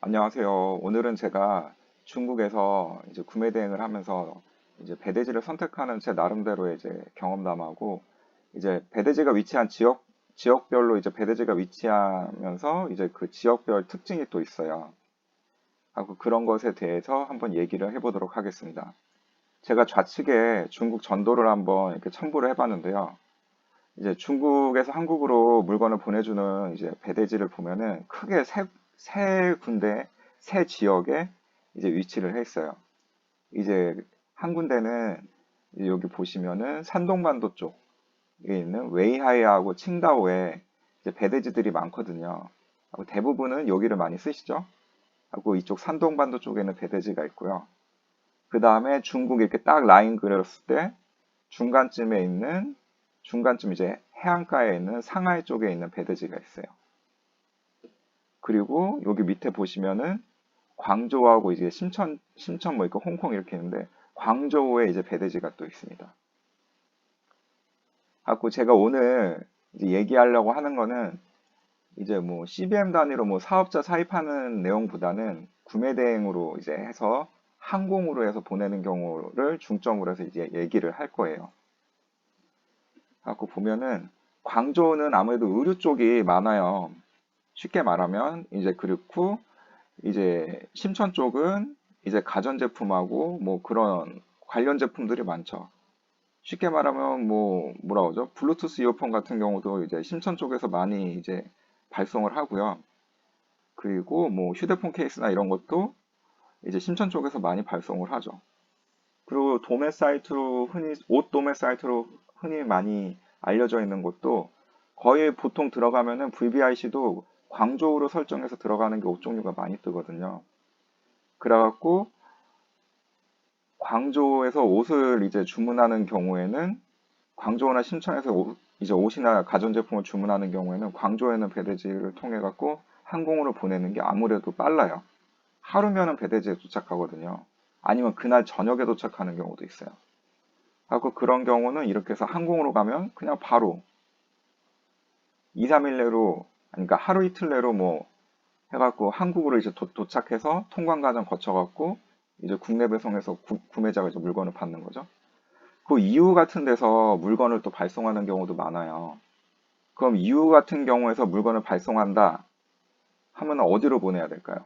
안녕하세요. 오늘은 제가 중국에서 이제 구매 대행을 하면서 이제 배대지를 선택하는 제 나름대로의 이제 경험담하고 이제 배대지가 위치한 지역별로 이제 배대지가 위치하면서 이제 그 지역별 특징이 또 있어요. 하고 그런 것에 대해서 한번 얘기를 해보도록 하겠습니다. 제가 좌측에 중국 전도를 한번 이렇게 첨부를 해봤는데요. 이제 중국에서 한국으로 물건을 보내주는 이제 배대지를 보면은 크게 세 군데, 세 지역에 이제 위치를 해 있어요. 이제 한 군데는 이제 여기 보시면은 산동반도 쪽에 있는 웨이하이하고 칭다오에 이제 배대지들이 많거든요. 하고 대부분은 여기를 많이 쓰시죠. 하고 이쪽 산동반도 쪽에는 배대지가 있고요. 그 다음에 중국 이렇게 딱 라인 그렸을 때 중간쯤 이제 해안가에 있는 상하이 쪽에 있는 배대지가 있어요. 그리고 여기 밑에 보시면은 광저우하고 이제 심천 뭐 있고 홍콩 이렇게 있는데 광저우에 이제 배대지가 또 있습니다. 갖고 제가 오늘 이제 얘기하려고 하는 거는 이제 뭐 CBM 단위로 뭐 사업자 사입하는 내용보다는 구매 대행으로 이제 해서 항공으로 해서 보내는 경우를 중점으로 해서 이제 얘기를 할 거예요. 갖고 보면은 광저우는 아무래도 의류 쪽이 많아요. 쉽게 말하면 이제 그렇고 이제 심천 쪽은 이제 가전제품하고 뭐 그런 관련 제품들이 많죠. 쉽게 말하면 뭐 뭐라 그러죠? 블루투스 이어폰 같은 경우도 이제 심천 쪽에서 많이 이제 발송을 하고요. 그리고 뭐 휴대폰 케이스나 이런 것도 이제 심천 쪽에서 많이 발송을 하죠. 그리고 도매 사이트로 흔히 옷 도매 사이트로 흔히 많이 알려져 있는 것도 거의 보통 들어가면은 VVIC도 광저우로 설정해서 들어가는 게 옷 종류가 많이 뜨거든요. 그래갖고 광저우에서 옷을 이제 주문하는 경우에는 광저우나 신천에서 이제 옷이나 가전제품을 주문하는 경우에는 광저우에는 배대지를 통해 갖고 항공으로 보내는 게 아무래도 빨라요. 하루면은 배대지에 도착하거든요. 아니면 그날 저녁에 도착하는 경우도 있어요. 하고 그런 경우는 이렇게 해서 항공으로 가면 그냥 바로 2, 3일 내로 그러니까 하루 이틀 내로 뭐 해갖고 한국으로 이제 도착해서 통관 과정 거쳐갖고 이제 국내 배송해서 구매자가 이제 물건을 받는 거죠. 그 EU 같은 데서 물건을 또 발송하는 경우도 많아요. 그럼 EU 같은 경우에서 물건을 발송한다 하면 어디로 보내야 될까요?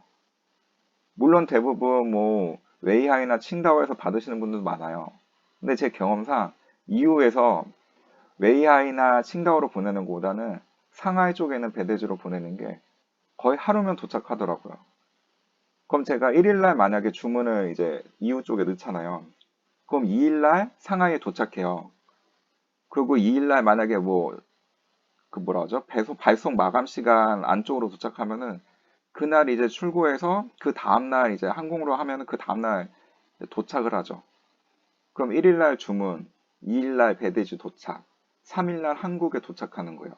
물론 대부분 뭐 웨이하이나 칭다오에서 받으시는 분들도 많아요. 근데 제 경험상 EU에서 웨이하이나 칭다오로 보내는 것보다는 상하이 쪽에는 배대지로 보내는 게 거의 하루면 도착하더라고요. 그럼 제가 1일날 만약에 주문을 이제 EU 쪽에 넣잖아요. 그럼 2일날 상하이에 도착해요. 그리고 2일날 만약에 뭐, 그 뭐라 하죠? 발송 마감 시간 안쪽으로 도착하면은 그날 이제 출고해서 그 다음날 이제 항공으로 하면은 그 다음날 도착을 하죠. 그럼 1일날 주문, 2일날 배대지 도착, 3일날 한국에 도착하는 거예요.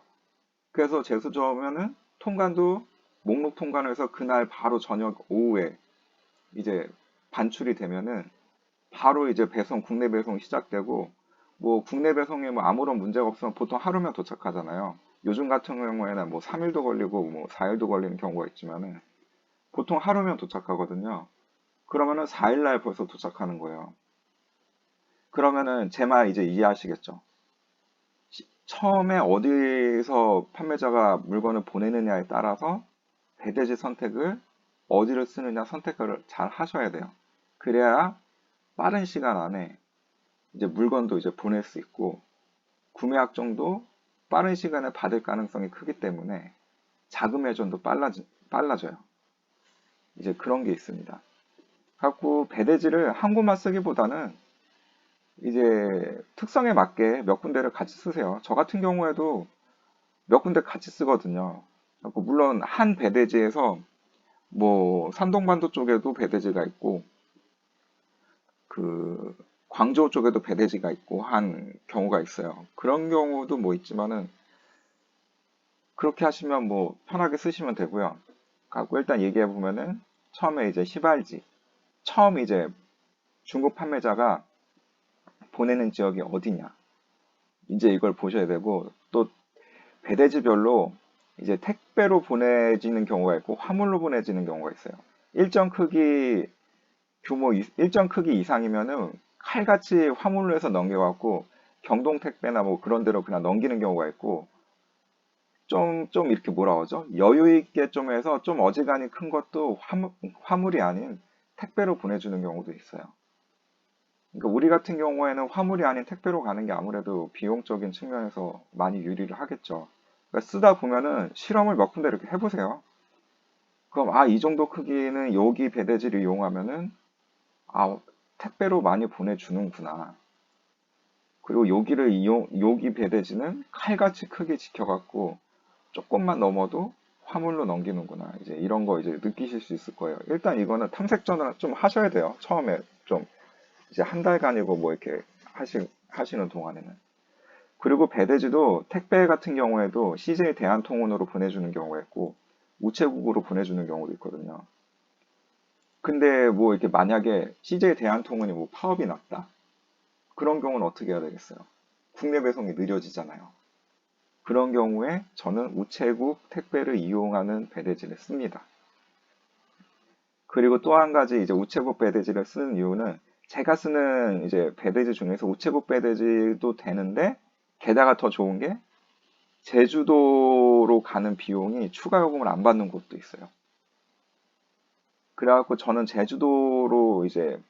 그래서 제수저면은 통관도 목록 통관을 해서 그날 바로 저녁 오후에 이제 반출이 되면은 바로 이제 국내 배송 시작되고 뭐 국내 배송에 뭐 아무런 문제가 없으면 보통 하루면 도착하잖아요. 요즘 같은 경우에는 뭐 3일도 걸리고 뭐 4일도 걸리는 경우가 있지만은 보통 하루면 도착하거든요. 그러면은 4일날 벌써 도착하는 거예요. 그러면은 제 말 이제 이해하시겠죠? 처음에 어디서 판매자가 물건을 보내느냐에 따라서 배대지 선택을 어디를 쓰느냐 선택을 잘 하셔야 돼요. 그래야 빠른 시간 안에 이제 물건도 이제 보낼 수 있고 구매 확정도 빠른 시간에 받을 가능성이 크기 때문에 자금 회전도 빨라져요. 이제 그런 게 있습니다. 갖고 배대지를 한 곳만 쓰기보다는 이제 특성에 맞게 몇 군데를 같이 쓰세요. 저 같은 경우에도 몇 군데 같이 쓰거든요. 갖고 물론 한 배대지에서 뭐 산동반도 쪽에도 배대지가 있고 그 광저우 쪽에도 배대지가 있고 한 경우가 있어요. 그런 경우도 뭐 있지만은 그렇게 하시면 뭐 편하게 쓰시면 되고요. 갖고 일단 얘기해 보면은 처음에 이제 시발지 처음 이제 중국 판매자가 보내는 지역이 어디냐 이제 이걸 보셔야 되고 또 배대지별로 이제 택배로 보내지는 경우가 있고 화물로 보내지는 경우가 있어요. 일정 크기 일정 크기 이상이면은 칼같이 화물로 해서 넘겨갖고 경동 택배나 뭐 그런 데로 그냥 넘기는 경우가 있고, 좀 이렇게 뭐라 그러죠? 여유 있게 좀 해서 좀 어지간히 큰 것도 화물이 아닌 택배로 보내주는 경우도 있어요. 그러니까 우리 같은 경우에는 화물이 아닌 택배로 가는 게 아무래도 비용적인 측면에서 많이 유리를 하겠죠. 그러니까 쓰다 보면은 실험을 몇 군데 이렇게 해보세요. 그럼 이 정도 크기는 여기 배대지를 이용하면은 택배로 많이 보내주는구나. 그리고 여기 배대지는 칼같이 크게 지켜갖고 조금만 넘어도 화물로 넘기는구나. 이제 이런 거 이제 느끼실 수 있을 거예요. 일단 이거는 탐색전을 좀 하셔야 돼요. 처음에 좀 이제 한 달간이고 뭐 이렇게 하시는 동안에는. 그리고 배대지도 택배 같은 경우에도 CJ 대한통운으로 보내주는 경우가 있고 우체국으로 보내주는 경우도 있거든요. 근데 뭐 이렇게 만약에 CJ 대한통운이 뭐 파업이 났다. 그런 경우는 어떻게 해야 되겠어요? 국내 배송이 느려지잖아요. 그런 경우에 저는 우체국 택배를 이용하는 배대지를 씁니다. 그리고 또 한 가지 이제 우체국 배대지를 쓰는 이유는 제가 쓰는 이제 배대지 중에서 우체국 배대지도 되는데 게다가 더 좋은 게 제주도로 가는 비용이 추가 요금을 안 받는 곳도 있어요. 그래갖고 저는 제주도로 이제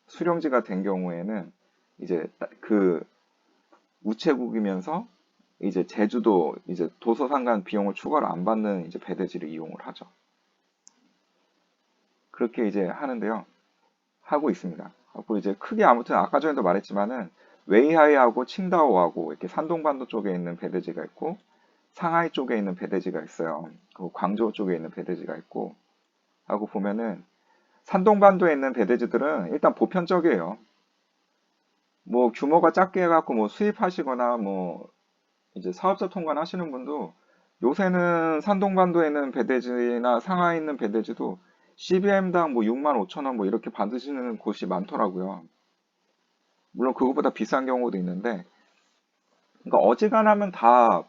수령지가 된 경우에는 이제 그 우체국이면서 이제 제주도 이제 도서상관 비용을 추가로 안 받는 이제 배대지를 이용을 하죠. 그렇게 이제 하는데요. 하고 있습니다. 하고 이제 크게 아무튼 아까 전에도 말했지만은 웨이하이하고 칭다오하고 이렇게 산동반도 쪽에 있는 배대지가 있고 상하이 쪽에 있는 배대지가 있어요. 그리고 광저우 쪽에 있는 배대지가 있고 하고 보면은 산동반도에 있는 배대지들은 일단 보편적이에요. 뭐 규모가 작게 해갖고 뭐 수입하시거나 뭐 이제 사업자 통관하시는 분도 요새는 산동반도에 있는 배대지나 상하이에 있는 배대지도 CBM당 뭐 6만 5천 원 뭐 이렇게 받으시는 곳이 많더라고요. 물론 그거보다 비싼 경우도 있는데, 그러니까 어지간하면 다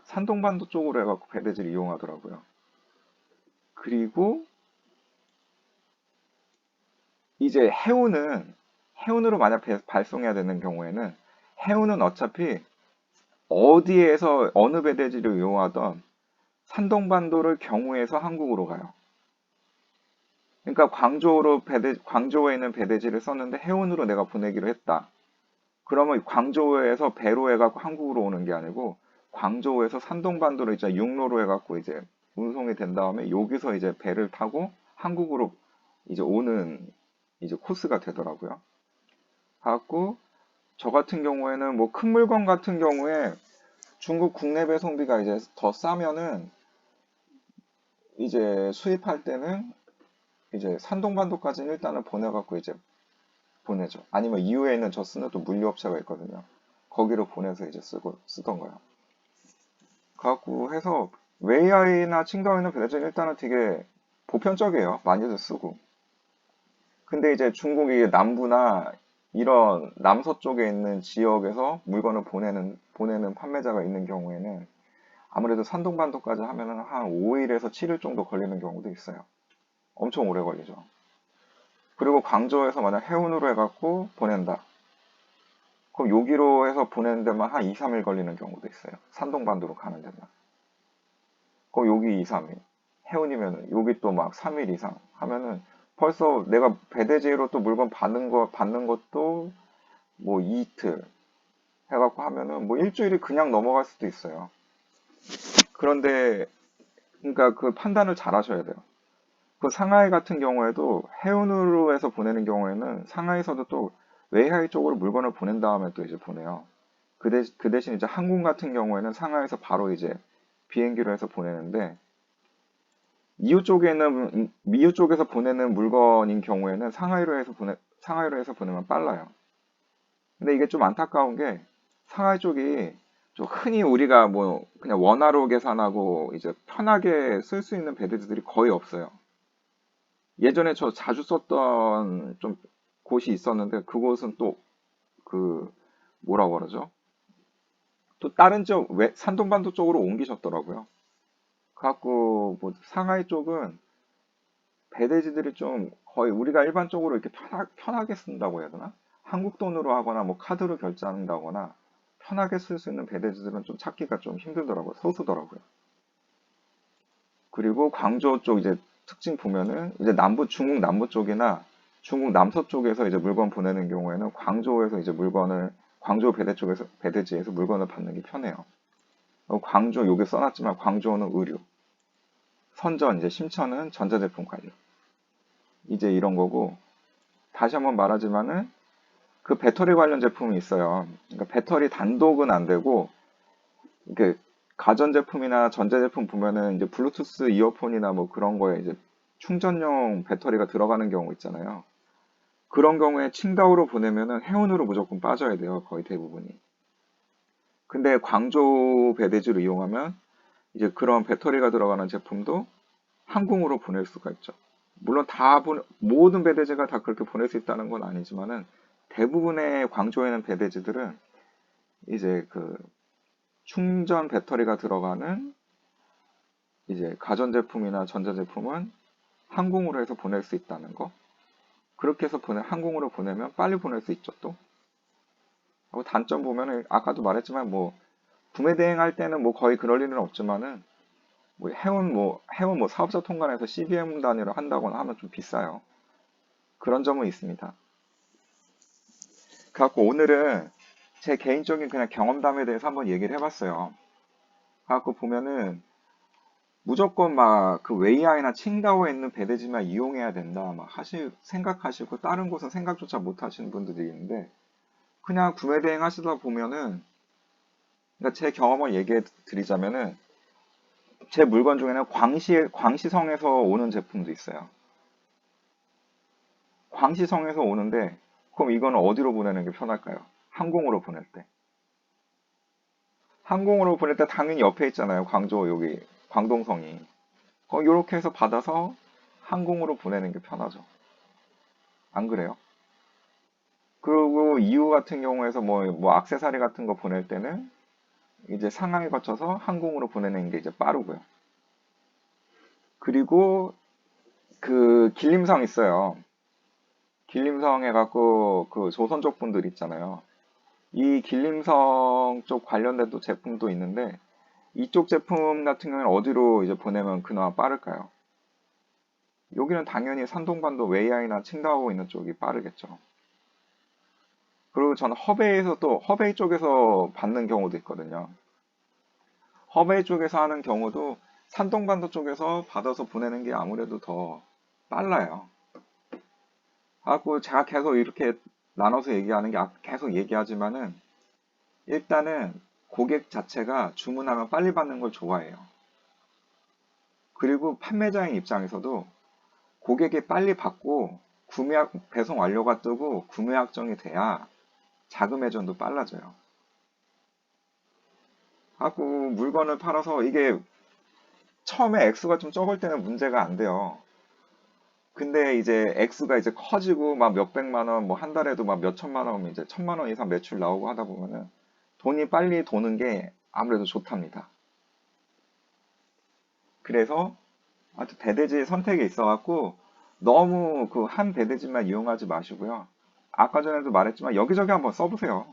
산동반도 쪽으로 해갖고 배대지를 이용하더라고요. 그리고 이제 해운으로 만약 발송해야 되는 경우에는 해운은 어차피 어디에서 어느 배대지를 이용하던 산동반도를 경유해서 한국으로 가요. 그러니까 광저우에 있는 배대지를 썼는데 해운으로 내가 보내기로 했다. 그러면 광저우에서 배로 해갖고 한국으로 오는 게 아니고 광저우에서 산동반도로 이제 육로로 해갖고 이제 운송이 된 다음에 여기서 이제 배를 타고 한국으로 이제 오는 이제 코스가 되더라고요. 갖고 저 같은 경우에는 뭐 큰 물건 같은 경우에 중국 국내 배송비가 이제 더 싸면은 이제 수입할 때는 이제 산동반도까지는 일단은 보내갖고 이제 보내죠. 아니면 이후에는 저 쓰는 또 물류업체가 있거든요. 거기로 보내서 이제 쓰던가요. 갖고 해서 웨이아이나 칭다오이나 배대지는 일단은 되게 보편적이에요. 많이들 쓰고. 근데 이제 중국이 남부나 이런 남서쪽에 있는 지역에서 물건을 보내는 판매자가 있는 경우에는 아무래도 산동반도까지 하면은 한 5일에서 7일 정도 걸리는 경우도 있어요. 엄청 오래 걸리죠. 그리고 광저우에서 만약 해운으로 해갖고 보낸다. 그럼 여기로 해서 보내는 데만 한 2, 3일 걸리는 경우도 있어요. 산동반도로 가는 데만. 그럼 여기 2, 3일. 해운이면 여기 또 막 3일 이상 하면은 벌써 내가 배대지로 또 물건 받는 것도 뭐 이틀 해갖고 하면은 뭐 일주일이 그냥 넘어갈 수도 있어요. 그런데 그러니까 그 판단을 잘 하셔야 돼요. 그 상하이 같은 경우에도 해운으로 해서 보내는 경우에는 상하이에서도 또 웨이하이 쪽으로 물건을 보낸 다음에 또 이제 보내요. 그 대신 이제 항공 같은 경우에는 상하이에서 바로 이제 비행기로 해서 보내는데 미우 쪽에서 보내는 물건인 경우에는 상하이로 해서 보내면 빨라요. 근데 이게 좀 안타까운 게 상하이 쪽이 좀 흔히 우리가 뭐 그냥 원화로 계산하고 이제 편하게 쓸 수 있는 배대지들이 거의 없어요. 예전에 저 자주 썼던 좀 곳이 있었는데 그곳은 또 그 뭐라고 그러죠? 또 다른 지역 산동반도 쪽으로 옮기셨더라고요. 그래갖고 뭐 상하이 쪽은 배대지들이 좀 거의 우리가 일반적으로 이렇게 편하게 쓴다고 해야 되나? 한국 돈으로 하거나 뭐 카드로 결제한다거나 편하게 쓸 수 있는 배대지들은 좀 찾기가 좀 힘들더라고요. 소수더라고요. 그리고 광저 쪽 이제 특징 보면은 이제 중국 남부 쪽이나 중국 남서 쪽에서 이제 물건 보내는 경우에는 광저우에서 이제 물건을 광저우 배대 쪽에서 배대지에서 물건을 받는 게 편해요. 광저 여기 써놨지만 광저우는 의류, 선전 이제 심천은 전자제품 관련 이제 이런 거고 다시 한번 말하지만은 그 배터리 관련 제품이 있어요. 그러니까 배터리 단독은 안 되고 이게 가전제품이나 전자제품 보면은 이제 블루투스 이어폰이나 뭐 그런 거에 이제 충전용 배터리가 들어가는 경우 있잖아요. 그런 경우에 칭다오로 보내면은 해운으로 무조건 빠져야 돼요. 거의 대부분이. 근데 광저우 배대지를 이용하면 이제 그런 배터리가 들어가는 제품도 항공으로 보낼 수가 있죠. 물론 모든 배대지가 다 그렇게 보낼 수 있다는 건 아니지만은 대부분의 광저우에는 배대지들은 이제 그 충전 배터리가 들어가는 이제 가전제품이나 전자제품은 항공으로 해서 보낼 수 있다는 거. 그렇게 해서 항공으로 보내면 빨리 보낼 수 있죠, 또. 하고 단점 보면은 아까도 말했지만 뭐 구매 대행할 때는 뭐 거의 그럴 일은 없지만은 뭐 해운 사업자 통관해서 CBM 단위로 한다거나 하면 좀 비싸요. 그런 점은 있습니다. 그래갖고 오늘은 제 개인적인 그냥 경험담에 대해서 한번 얘기를 해봤어요. 그래갖고 보면은 무조건 막 그 웨이아이나 칭다오에 있는 배대지만 이용해야 된다 막 생각하시고 다른 곳은 생각조차 못 하시는 분들이 있는데 그냥 구매 대행 하시다 보면은 그러니까 제 경험을 얘기해 드리자면은 제 물건 중에는 광시성에서 오는 제품도 있어요. 광시성에서 오는데 그럼 이거는 어디로 보내는 게 편할까요? 항공으로 보낼 때. 항공으로 보낼 때 당연히 옆에 있잖아요. 광저 여기 광동성이. 이렇게 해서 받아서 항공으로 보내는 게 편하죠. 안 그래요? 그리고 EU 같은 경우에서 뭐 액세서리 같은 거 보낼 때는 이제 상하이 거쳐서 항공으로 보내는 게 이제 빠르고요. 그리고 그 길림성 있어요. 길림성 해갖고 그 조선족 분들 있잖아요. 이 길림성 쪽 관련된 또 제품도 있는데 이쪽 제품 같은 경우는 어디로 이제 보내면 그나마 빠를까요? 여기는 당연히 산동반도 웨이아이나 칭다오 있는 쪽이 빠르겠죠. 그리고 저는 허베이 쪽에서 받는 경우도 있거든요. 허베이 쪽에서 하는 경우도 산동반도 쪽에서 받아서 보내는 게 아무래도 더 빨라요. 하고 제가 계속 이렇게 나눠서 얘기하는 게 계속 얘기하지만은 일단은 고객 자체가 주문하면 빨리 받는 걸 좋아해요. 그리고 판매자의 입장에서도 고객이 빨리 받고 배송 완료가 뜨고 구매 확정이 돼야 자금 회전도 빨라져요. 하고 물건을 팔아서 이게 처음에 액수가 좀 적을 때는 문제가 안 돼요. 근데 이제 액수가 이제 커지고 막 몇백만 원, 뭐 한 달에도 막 몇천만 원, 이제 천만 원 이상 매출 나오고 하다 보면은 돈이 빨리 도는 게 아무래도 좋답니다. 그래서 하여튼 배대지 선택에 있어갖고 너무 그 한 배대지만 이용하지 마시고요. 아까 전에도 말했지만 여기저기 한번 써보세요.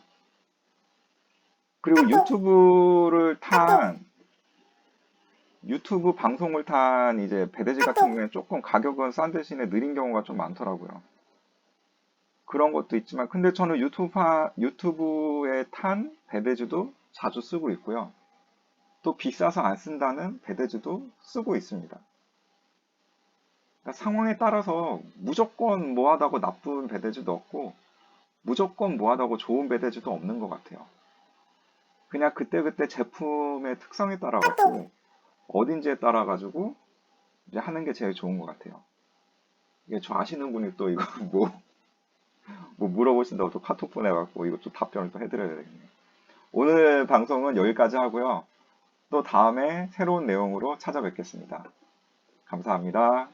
그리고 유튜브 방송을 탄 이제 배대지 같은 경우에 조금 가격은 싼 대신에 느린 경우가 좀 많더라고요. 그런 것도 있지만, 근데 저는 유튜브에 탄 배대지도 자주 쓰고 있고요. 또 비싸서 안 쓴다는 배대지도 쓰고 있습니다. 그러니까 상황에 따라서 무조건 뭐하다고 나쁜 배대지도 없고, 무조건 뭐하다고 좋은 배대지도 없는 것 같아요. 그냥 그때그때 제품의 특성에 따라가지고, 어딘지에 따라가지고, 이제 하는 게 제일 좋은 것 같아요. 이게 저 아시는 분이 또 이거 뭐 물어보신다고 또 카톡 보내갖고 이거 좀 답변을 또 해드려야 되겠네요. 오늘 방송은 여기까지 하고요. 또 다음에 새로운 내용으로 찾아뵙겠습니다. 감사합니다.